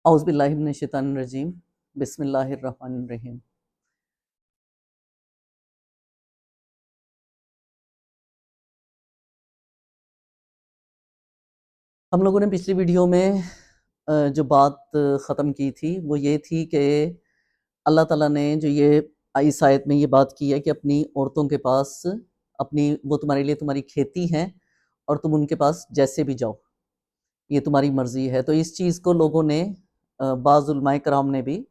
اعوذ باللہ من الشیطان الرجیم بسم اللہ الرحمن الرحیم۔ ہم لوگوں نے پچھلی ویڈیو میں جو بات ختم کی تھی وہ یہ تھی کہ اللہ تعالیٰ نے جو یہ اس آیت میں یہ بات کی ہے کہ اپنی عورتوں کے پاس وہ تمہارے لیے تمہاری کھیتی ہیں اور تم ان کے پاس جیسے بھی جاؤ، یہ تمہاری مرضی ہے۔ تو اس چیز کو لوگوں نے بعض علماء کرام نے بھی،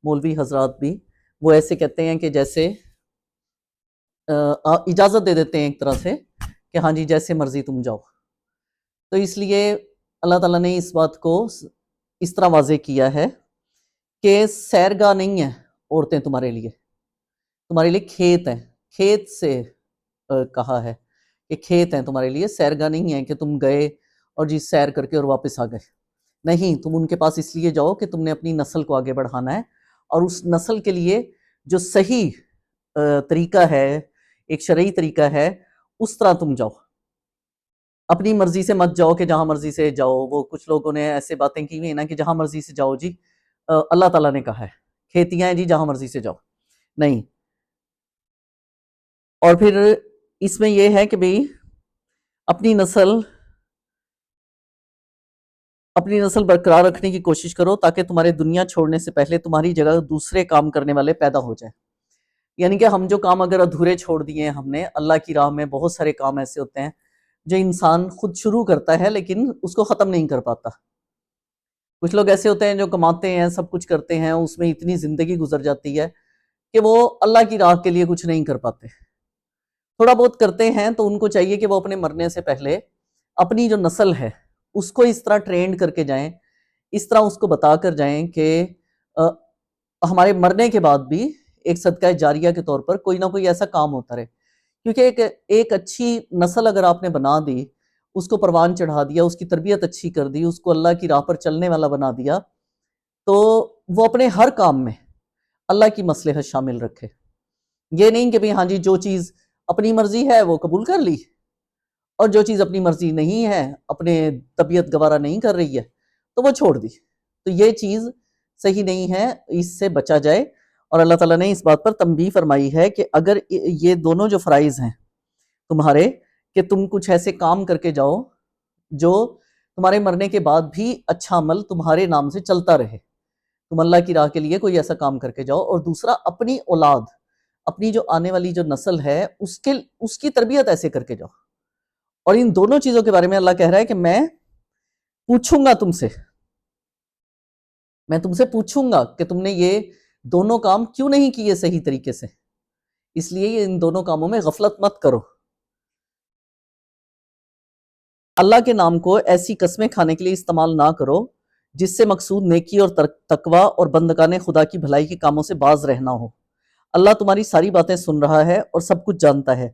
مولوی حضرات بھی، وہ ایسے کہتے ہیں کہ جیسے اجازت دے دیتے ہیں ایک طرح سے کہ ہاں جی جیسے مرضی تم جاؤ۔ تو اس لیے اللہ تعالیٰ نے اس بات کو اس طرح واضح کیا ہے کہ سیرگاہ نہیں ہیں عورتیں تمہارے لیے کھیت ہیں، کھیت سے کہا ہے کہ کھیت ہیں تمہارے لیے، سیرگاہ نہیں ہے کہ تم گئے اور جی سیر کر کے اور واپس آ گئے، نہیں، تم ان کے پاس اس لیے جاؤ کہ تم نے اپنی نسل کو آگے بڑھانا ہے، اور اس نسل کے لیے جو صحیح طریقہ ہے، ایک شرعی طریقہ ہے، اس طرح تم جاؤ، اپنی مرضی سے مت جاؤ کہ جہاں مرضی سے جاؤ۔ وہ کچھ لوگوں نے ایسے باتیں کی ہوئی ہیں نا کہ جہاں مرضی سے جاؤ جی، اللہ تعالیٰ نے کہا ہے کھیتیاں ہیں جی جہاں مرضی سے جاؤ، نہیں۔ اور پھر اس میں یہ ہے کہ بھئی اپنی نسل برقرار رکھنے کی کوشش کرو تاکہ تمہارے دنیا چھوڑنے سے پہلے تمہاری جگہ دوسرے کام کرنے والے پیدا ہو جائیں۔ یعنی کہ ہم جو کام اگر ادھورے چھوڑ دیے ہیں ہم نے، اللہ کی راہ میں بہت سارے کام ایسے ہوتے ہیں جو انسان خود شروع کرتا ہے لیکن اس کو ختم نہیں کر پاتا۔ کچھ لوگ ایسے ہوتے ہیں جو کماتے ہیں، سب کچھ کرتے ہیں، اس میں اتنی زندگی گزر جاتی ہے کہ وہ اللہ کی راہ کے لیے کچھ نہیں کر پاتے۔ تھوڑا بہت کرتے ہیں تو ان کو چاہیے کہ وہ اپنے مرنے سے پہلے اپنی جو نسل ہے اس کو اس طرح ٹرینڈ کر کے جائیں، اس طرح اس کو بتا کر جائیں کہ ہمارے مرنے کے بعد بھی ایک صدقہ جاریہ کے طور پر کوئی نہ کوئی ایسا کام ہوتا رہے۔ کیونکہ ایک اچھی نسل اگر آپ نے بنا دی، اس کو پروان چڑھا دیا، اس کی تربیت اچھی کر دی، اس کو اللہ کی راہ پر چلنے والا بنا دیا، تو وہ اپنے ہر کام میں اللہ کی مصلحت شامل رکھے۔ یہ نہیں کہ ہاں جی جو چیز اپنی مرضی ہے وہ قبول کر لی، اور جو چیز اپنی مرضی نہیں ہے، اپنے طبیعت گوارا نہیں کر رہی ہے، تو وہ چھوڑ دی۔ تو یہ چیز صحیح نہیں ہے، اس سے بچا جائے۔ اور اللہ تعالیٰ نے اس بات پر تنبیہ فرمائی ہے کہ اگر یہ دونوں جو فرائض ہیں تمہارے، کہ تم کچھ ایسے کام کر کے جاؤ جو تمہارے مرنے کے بعد بھی اچھا عمل تمہارے نام سے چلتا رہے، تم اللہ کی راہ کے لیے کوئی ایسا کام کر کے جاؤ، اور دوسرا اپنی اولاد، اپنی جو آنے والی جو نسل ہے اس کی تربیت ایسے کر کے جاؤ۔ اور ان دونوں چیزوں کے بارے میں اللہ کہہ رہا ہے کہ میں پوچھوں گا تم سے، میں تم سے پوچھوں گا کہ تم نے یہ دونوں کام کیوں نہیں کیے صحیح طریقے سے، اس لیے ان دونوں کاموں میں غفلت مت کرو۔ اللہ کے نام کو ایسی قسمیں کھانے کے لیے استعمال نہ کرو جس سے مقصود نیکی اور تقوی اور بندگان خدا کی بھلائی کے کاموں سے باز رہنا ہو۔ اللہ تمہاری ساری باتیں سن رہا ہے اور سب کچھ جانتا ہے۔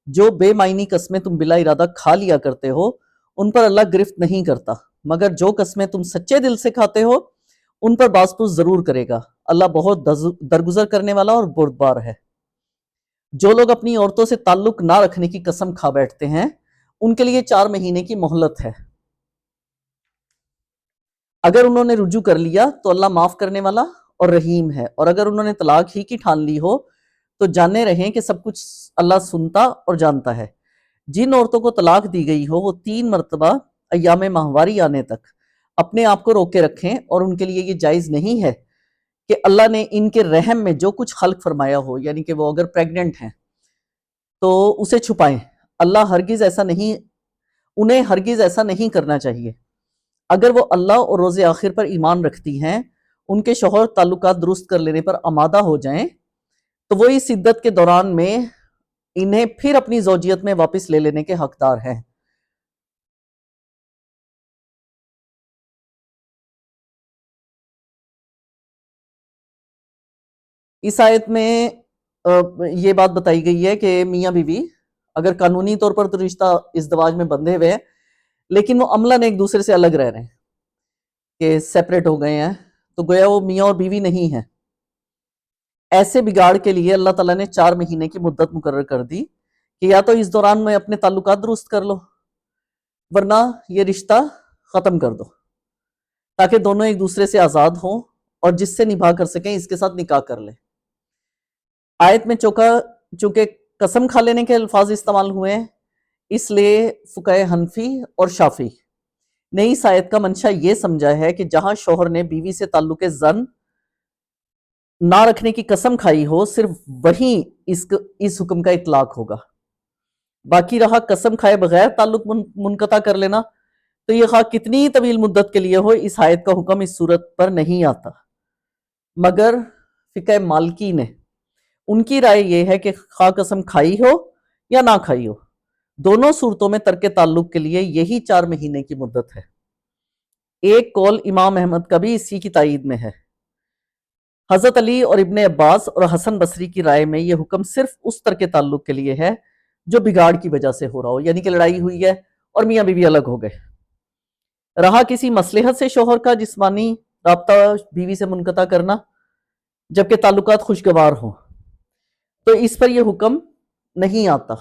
جو بے معنی قسمیں تم بلا ارادہ کھا لیا کرتے ہو ان پر اللہ گرفت نہیں کرتا، مگر جو قسمیں تم سچے دل سے کھاتے ہو ان پر باز پرس ضرور کرے گا۔ اللہ بہت درگزر کرنے والا اور بردبار ہے۔ جو لوگ اپنی عورتوں سے تعلق نہ رکھنے کی قسم کھا بیٹھتے ہیں ان کے لیے 4 مہینے کی مہلت ہے۔ اگر انہوں نے رجوع کر لیا تو اللہ معاف کرنے والا اور رحیم ہے، اور اگر انہوں نے طلاق ہی کی ٹھان لی ہو تو جانے رہیں کہ سب کچھ اللہ سنتا اور جانتا ہے۔ جن عورتوں کو طلاق دی گئی ہو وہ 3 مرتبہ ایام ماہواری آنے تک اپنے آپ کو روکے رکھیں، اور ان کے لیے یہ جائز نہیں ہے کہ اللہ نے ان کے رحم میں جو کچھ خلق فرمایا ہو، یعنی کہ وہ اگر پریگننٹ ہیں تو اسے چھپائیں۔ انہیں ہرگز ایسا نہیں کرنا چاہیے۔ اگر وہ اللہ اور روز آخر پر ایمان رکھتی ہیں، ان کے شوہر تعلقات درست کر لینے پر آمادہ ہو جائیں تو وہ اس عدت کے دوران میں انہیں پھر اپنی زوجیت میں واپس لے لینے کے حقدار ہیں۔ اس آیت میں یہ بات بتائی گئی ہے کہ میاں بیوی اگر قانونی طور پر تو رشتہ ازدواج میں بندھے ہوئے ہیں لیکن وہ عملاً ایک دوسرے سے الگ رہ رہے ہیں کہ سیپریٹ ہو گئے ہیں، تو گویا وہ میاں اور بیوی نہیں ہیں۔ ایسے بگاڑ کے لیے اللہ تعالیٰ نے 4 مہینے کی مدت مقرر کر دی کہ یا تو اس دوران میں اپنے تعلقات درست کر لو ورنہ یہ رشتہ ختم کر دو۔ تاکہ دونوں ایک دوسرے سے آزاد ہوں اور جس سے نبھا کر سکیں اس کے ساتھ نکاح کر لیں۔ آیت میں چونکہ قسم کھا لینے کے الفاظ استعمال ہوئے ہیں، اس لیے فقہ حنفی اور شافعی نے اس آیت کا منشا یہ سمجھا ہے کہ جہاں شوہر نے بیوی سے تعلق زن نہ رکھنے کی قسم کھائی ہو، صرف وہیں اس حکم کا اطلاق ہوگا۔ باقی رہا قسم کھائے بغیر تعلق منقطع کر لینا، تو یہ خواہ کتنی طویل مدت کے لیے ہو، اس آیت کا حکم اس صورت پر نہیں آتا۔ مگر فقہ مالکی نے، ان کی رائے یہ ہے کہ خواہ قسم کھائی ہو یا نہ کھائی ہو، دونوں صورتوں میں ترک تعلق کے لیے یہی 4 مہینے کی مدت ہے۔ ایک قول امام احمد کا بھی اسی کی تائید میں ہے۔ حضرت علی اور ابن عباس اور حسن بصری کی رائے میں یہ حکم صرف اس ترک تعلق کے لیے ہے جو بگاڑ کی وجہ سے ہو رہا ہو، یعنی کہ لڑائی ہوئی ہے اور میاں بیوی الگ ہو گئے۔ رہا کسی مصلحت سے شوہر کا جسمانی رابطہ بیوی سے منقطع کرنا جبکہ تعلقات خوشگوار ہوں، تو اس پر یہ حکم نہیں آتا۔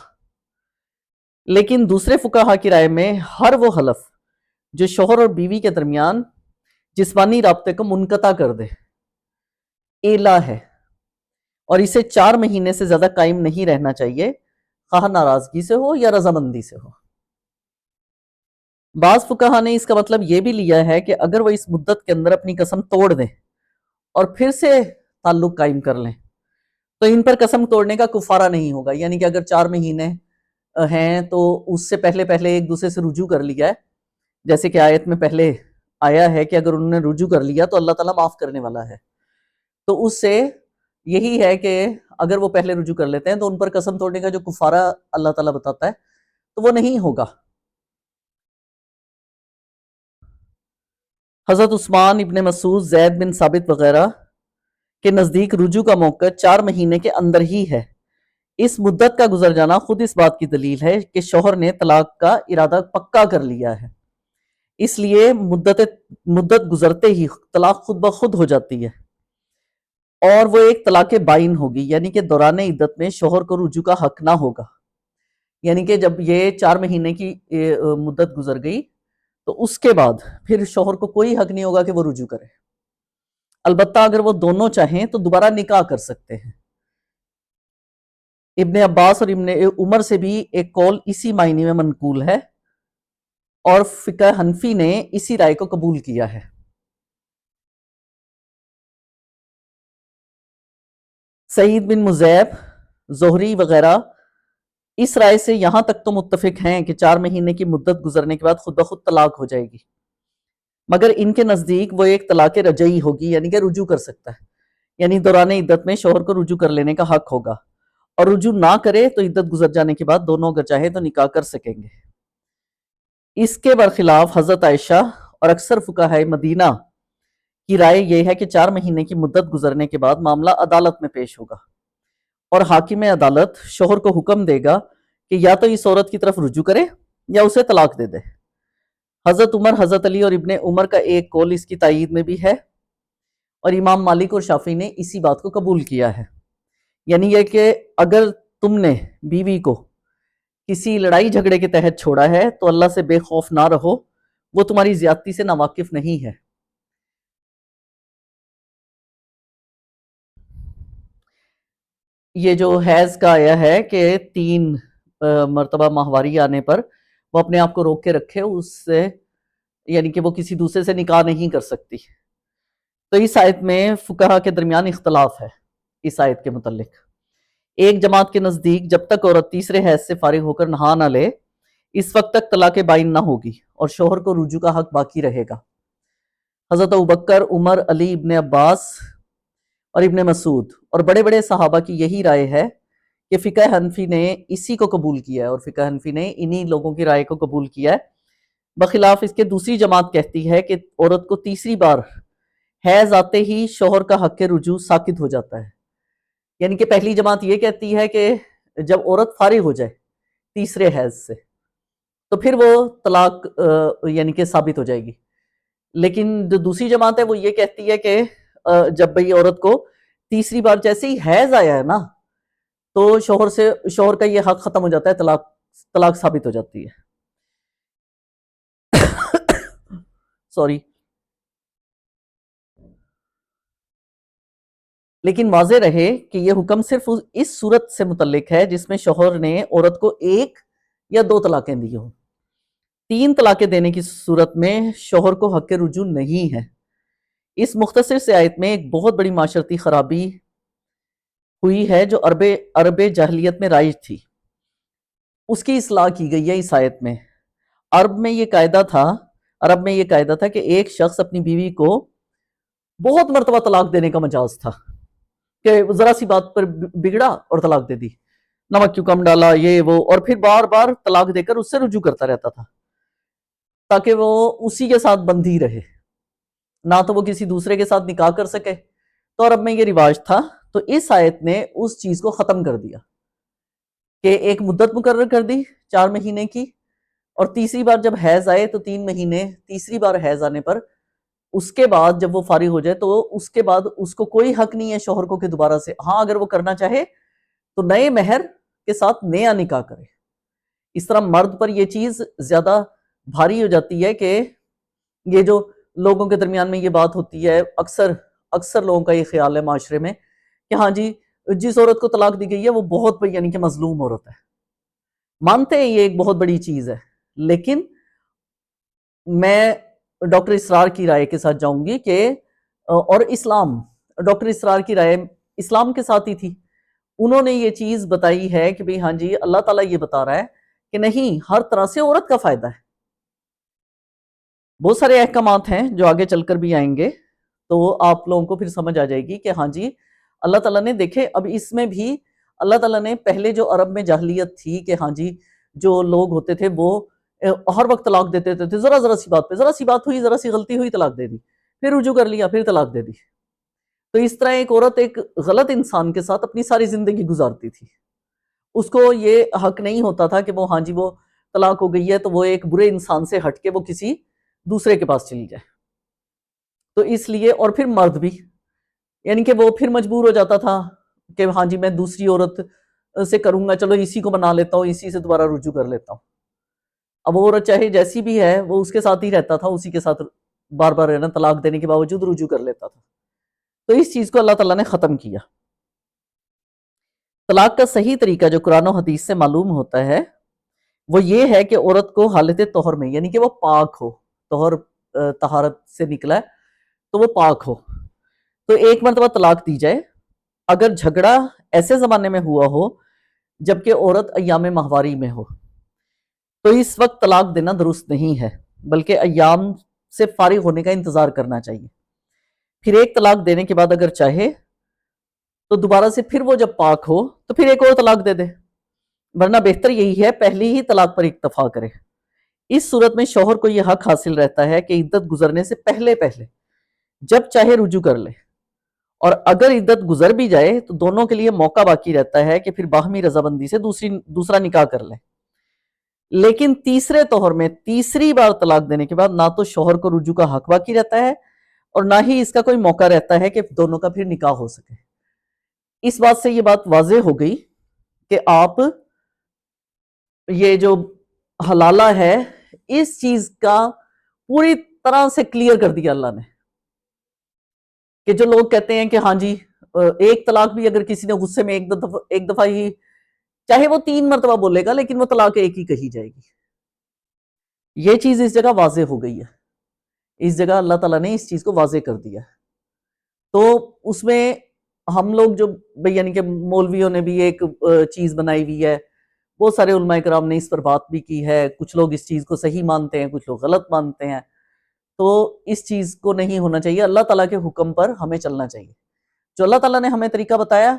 لیکن دوسرے فقہا کی رائے میں ہر وہ حلف جو شوہر اور بیوی کے درمیان جسمانی رابطے کو منقطع کر دے، ایلا ہے، اور اسے 4 مہینے سے زیادہ قائم نہیں رہنا چاہیے، خواہ ناراضگی سے ہو یا رضامندی سے ہو۔ بعض فقہا نے اس کا مطلب یہ بھی لیا ہے کہ اگر وہ اس مدت کے اندر اپنی قسم توڑ دیں اور پھر سے تعلق قائم کر لیں تو ان پر قسم توڑنے کا کفارہ نہیں ہوگا، یعنی کہ اگر 4 مہینے ہیں تو اس سے پہلے ایک دوسرے سے رجوع کر لیا ہے، جیسے کہ آیت میں پہلے آیا ہے کہ اگر انہوں نے رجوع کر لیا تو اللہ تعالیٰ معاف کرنے والا ہے، تو اس سے یہی ہے کہ اگر وہ پہلے رجوع کر لیتے ہیں تو ان پر قسم توڑنے کا جو کفارہ اللہ تعالیٰ بتاتا ہے تو وہ نہیں ہوگا۔ حضرت عثمان، ابن مسعود، زید بن ثابت وغیرہ کے نزدیک رجوع کا موقع 4 مہینے کے اندر ہی ہے۔ اس مدت کا گزر جانا خود اس بات کی دلیل ہے کہ شوہر نے طلاق کا ارادہ پکا کر لیا ہے، اس لیے مدت گزرتے ہی طلاق خود بخود ہو جاتی ہے اور وہ ایک طلاق بائن ہوگی، یعنی کہ دوران عدت میں شوہر کو رجوع کا حق نہ ہوگا۔ یعنی کہ جب یہ 4 مہینے کی مدت گزر گئی تو اس کے بعد پھر شوہر کو کوئی حق نہیں ہوگا کہ وہ رجوع کرے، البتہ اگر وہ دونوں چاہیں تو دوبارہ نکاح کر سکتے ہیں۔ ابن عباس اور ابن عمر سے بھی ایک قول اسی معنی میں منقول ہے اور فقہ حنفی نے اسی رائے کو قبول کیا ہے۔ سعید بن مذیب، زہری وغیرہ اس رائے سے یہاں تک تو متفق ہیں کہ 4 مہینے کی مدت گزرنے کے بعد خود بخود طلاق ہو جائے گی، مگر ان کے نزدیک وہ ایک طلاق رجعی ہوگی، یعنی کہ رجوع کر سکتا ہے، یعنی دوران عدت میں شوہر کو رجوع کر لینے کا حق ہوگا، اور رجوع نہ کرے تو عدت گزر جانے کے بعد دونوں اگر چاہے تو نکاح کر سکیں گے۔ اس کے برخلاف حضرت عائشہ اور اکثر فقہائے مدینہ کی رائے یہ ہے کہ 4 مہینے کی مدت گزرنے کے بعد معاملہ عدالت میں پیش ہوگا اور حاکم عدالت شوہر کو حکم دے گا کہ یا تو اس عورت کی طرف رجوع کرے یا اسے طلاق دے دے۔ حضرت عمر، حضرت علی اور ابن عمر کا ایک قول اس کی تائید میں بھی ہے اور امام مالک اور شافعی نے اسی بات کو قبول کیا ہے، یعنی یہ کہ اگر تم نے بیوی کو کسی لڑائی جھگڑے کے تحت چھوڑا ہے تو اللہ سے بے خوف نہ رہو، وہ تمہاری زیادتی سے ناواقف نہیں ہے۔ یہ جو حیض کا آیا ہے کہ 3 مرتبہ ماہواری آنے پر وہ اپنے آپ کو روک کے رکھے، اس سے یعنی کہ وہ کسی دوسرے سے نکاح نہیں کر سکتی، تو اس آیت میں فقہا کے درمیان اختلاف ہے اس آیت کے متعلق۔ ایک جماعت کے نزدیک جب تک عورت تیسرے حیض سے فارغ ہو کر نہا نہ لے اس وقت تک طلاق بائن نہ ہوگی اور شوہر کو رجوع کا حق باقی رہے گا۔ حضرت ابوبکر، عمر، علی، ابن عباس اور ابن مسعود اور بڑے بڑے صحابہ کی یہی رائے ہے کہ فقہ حنفی نے اسی کو قبول کیا ہے اور فقہ حنفی نے انہی لوگوں کی رائے کو قبول کیا ہے۔ بخلاف اس کے دوسری جماعت کہتی ہے کہ عورت کو تیسری بار حیض آتے ہی شوہر کا حق رجوع ساقط ہو جاتا ہے، یعنی کہ پہلی جماعت یہ کہتی ہے کہ جب عورت فارغ ہو جائے تیسرے حیض سے تو پھر وہ طلاق یعنی کہ ثابت ہو جائے گی، لیکن جو دوسری جماعت ہے وہ یہ کہتی ہے کہ جب بھئی عورت کو تیسری بار جیسے ہی حیض آیا ہے نا تو شوہر کا یہ حق ختم ہو جاتا ہے، طلاق ثابت ہو جاتی ہے۔ سوری۔ لیکن واضح رہے کہ یہ حکم صرف اس صورت سے متعلق ہے جس میں شوہر نے عورت کو 1 یا 2 طلاقیں دی ہوں۔ 3 طلاقیں دینے کی صورت میں شوہر کو حق رجوع نہیں ہے۔ اس مختصر سے آیت میں ایک بہت بڑی معاشرتی خرابی ہوئی ہے جو عرب جاہلیت میں رائج تھی، اس کی اصلاح کی گئی ہے اس آیت میں۔ عرب میں یہ قاعدہ تھا کہ ایک شخص اپنی بیوی کو بہت مرتبہ طلاق دینے کا مجاز تھا، کہ ذرا سی بات پر بگڑا اور طلاق دے دی، نمک کیوں کم ڈالا، یہ وہ، اور پھر بار بار طلاق دے کر اس سے رجوع کرتا رہتا تھا تاکہ وہ اسی کے ساتھ بندھی رہے، نہ تو وہ کسی دوسرے کے ساتھ نکاح کر سکے۔ تو عرب میں یہ رواج تھا، تو اس آیت نے اس چیز کو ختم کر دیا کہ ایک مدت مقرر کر دی 4 مہینے کی، اور تیسری بار جب حیض آئے تو 3 مہینے، تیسری بار حیض آنے پر اس کے بعد جب وہ فارغ ہو جائے تو اس کے بعد اس کو کوئی حق نہیں ہے شوہر کو کہ دوبارہ سے، ہاں اگر وہ کرنا چاہے تو نئے مہر کے ساتھ نیا نکاح کرے۔ اس طرح مرد پر یہ چیز زیادہ بھاری ہو جاتی ہے کہ یہ جو لوگوں کے درمیان میں یہ بات ہوتی ہے، اکثر لوگوں کا یہ خیال ہے معاشرے میں کہ ہاں جی جس عورت کو طلاق دی گئی ہے وہ بہت یعنی کہ مظلوم عورت ہے۔ مانتے ہیں یہ ایک بہت بڑی چیز ہے، لیکن میں ڈاکٹر اسرار کی رائے کے ساتھ جاؤں گی کہ اور ڈاکٹر اسرار کی رائے اسلام کے ساتھ ہی تھی، انہوں نے یہ چیز بتائی ہے کہ بھئی ہاں جی اللہ تعالیٰ یہ بتا رہا ہے کہ نہیں، ہر طرح سے عورت کا فائدہ ہے۔ بہت سارے احکامات ہیں جو آگے چل کر بھی آئیں گے، تو آپ لوگوں کو پھر سمجھ آ جائے گی کہ ہاں جی اللہ تعالیٰ نے دیکھے، اب اس میں بھی اللہ تعالیٰ نے پہلے جو عرب میں جاہلیت تھی کہ ہاں جی جو لوگ ہوتے تھے وہ ہر وقت طلاق دیتے تھے، ذرا سی بات پہ، ذرا سی بات ہوئی، ذرا سی غلطی ہوئی، طلاق دے دی، پھر رجوع کر لیا، پھر طلاق دے دی۔ تو اس طرح ایک عورت ایک غلط انسان کے ساتھ اپنی ساری زندگی گزارتی تھی، اس کو یہ حق نہیں ہوتا تھا کہ وہ ہاں جی وہ طلاق ہو گئی ہے تو وہ ایک برے انسان سے ہٹ کے وہ کسی دوسرے کے پاس چلی جائے۔ تو اس لیے، اور پھر مرد بھی یعنی کہ وہ پھر مجبور ہو جاتا تھا کہ ہاں جی میں دوسری عورت سے کروں گا، چلو اسی کو بنا لیتا ہوں، اسی سے دوبارہ رجوع کر لیتا ہوں۔ اب وہ عورت چاہے جیسی بھی ہے وہ اس کے ساتھ ہی رہتا تھا، اسی کے ساتھ بار بار رہنا، طلاق دینے کے باوجود رجوع کر لیتا تھا۔ تو اس چیز کو اللہ تعالیٰ نے ختم کیا۔ طلاق کا صحیح طریقہ جو قرآن و حدیث سے معلوم ہوتا ہے وہ یہ ہے کہ عورت کو حالت طہر میں، یعنی کہ وہ پاک ہو، طہارت سے نکلا ہے تو وہ پاک ہو، تو ایک مرتبہ طلاق دی جائے۔ اگر جھگڑا ایسے زمانے میں ہوا ہو جبکہ عورت ایام ماہواری میں ہو تو اس وقت طلاق دینا درست نہیں ہے، بلکہ ایام سے فارغ ہونے کا انتظار کرنا چاہیے۔ پھر ایک طلاق دینے کے بعد اگر چاہے تو دوبارہ سے پھر وہ جب پاک ہو تو پھر ایک اور طلاق دے دے، ورنہ بہتر یہی ہے پہلی ہی طلاق پر اکتفا کرے۔ اس صورت میں شوہر کو یہ حق حاصل رہتا ہے کہ عدت گزرنے سے پہلے جب چاہے رجوع کر لے، اور اگر عدت گزر بھی جائے تو دونوں کے لیے موقع باقی رہتا ہے کہ پھر باہمی رضامندی سے دوسرا نکاح کر لیں۔ لیکن تیسرے طہر میں تیسری بار طلاق دینے کے بعد نہ تو شوہر کو رجوع کا حق باقی رہتا ہے اور نہ ہی اس کا کوئی موقع رہتا ہے کہ دونوں کا پھر نکاح ہو سکے۔ اس بات سے یہ بات واضح ہو گئی کہ آپ یہ جو حلالہ ہے اس چیز کا پوری طرح سے کلیئر کر دیا اللہ نے، کہ جو لوگ کہتے ہیں کہ ہاں جی ایک طلاق بھی اگر کسی نے غصے میں ایک دفعہ ہی، چاہے وہ 3 مرتبہ بولے گا لیکن وہ طلاق ایک ہی کہی جائے گی، یہ چیز اس جگہ واضح ہو گئی ہے، اس جگہ اللہ تعالیٰ نے اس چیز کو واضح کر دیا۔ تو اس میں ہم لوگ جو یعنی کہ مولویوں نے بھی ایک چیز بنائی ہوئی ہے، بہت سارے علماء کرام نے اس پر بات بھی کی ہے، کچھ لوگ اس چیز کو صحیح مانتے ہیں، کچھ لوگ غلط مانتے ہیں، تو اس چیز کو نہیں ہونا چاہیے، اللہ تعالیٰ کے حکم پر ہمیں چلنا چاہیے۔ جو اللہ تعالیٰ نے ہمیں طریقہ بتایا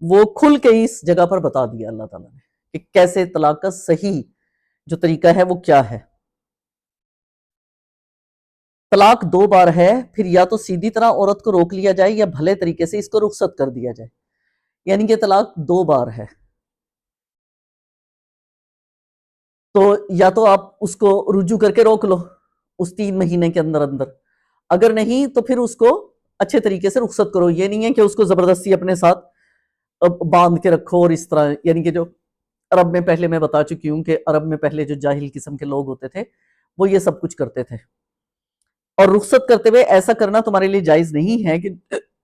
وہ کھل کے اس جگہ پر بتا دیا اللہ تعالیٰ نے کہ کیسے طلاق کا صحیح جو طریقہ ہے وہ کیا ہے۔ طلاق 2 بار ہے، پھر یا تو سیدھی طرح عورت کو روک لیا جائے یا بھلے طریقے سے اس کو رخصت کر دیا جائے، یعنی کہ طلاق 2 بار ہے، تو یا تو آپ اس کو رجوع کر کے روک لو اس 3 مہینے کے اندر، اگر نہیں تو پھر اس کو اچھے طریقے سے رخصت کرو۔ یہ نہیں ہے کہ اس کو زبردستی اپنے ساتھ باندھ کے رکھو، اور اس طرح یعنی کہ جو عرب میں پہلے میں بتا چکی ہوں کہ عرب میں پہلے جو جاہل قسم کے لوگ ہوتے تھے وہ یہ سب کچھ کرتے تھے، اور رخصت کرتے ہوئے ایسا کرنا تمہارے لیے جائز نہیں ہے کہ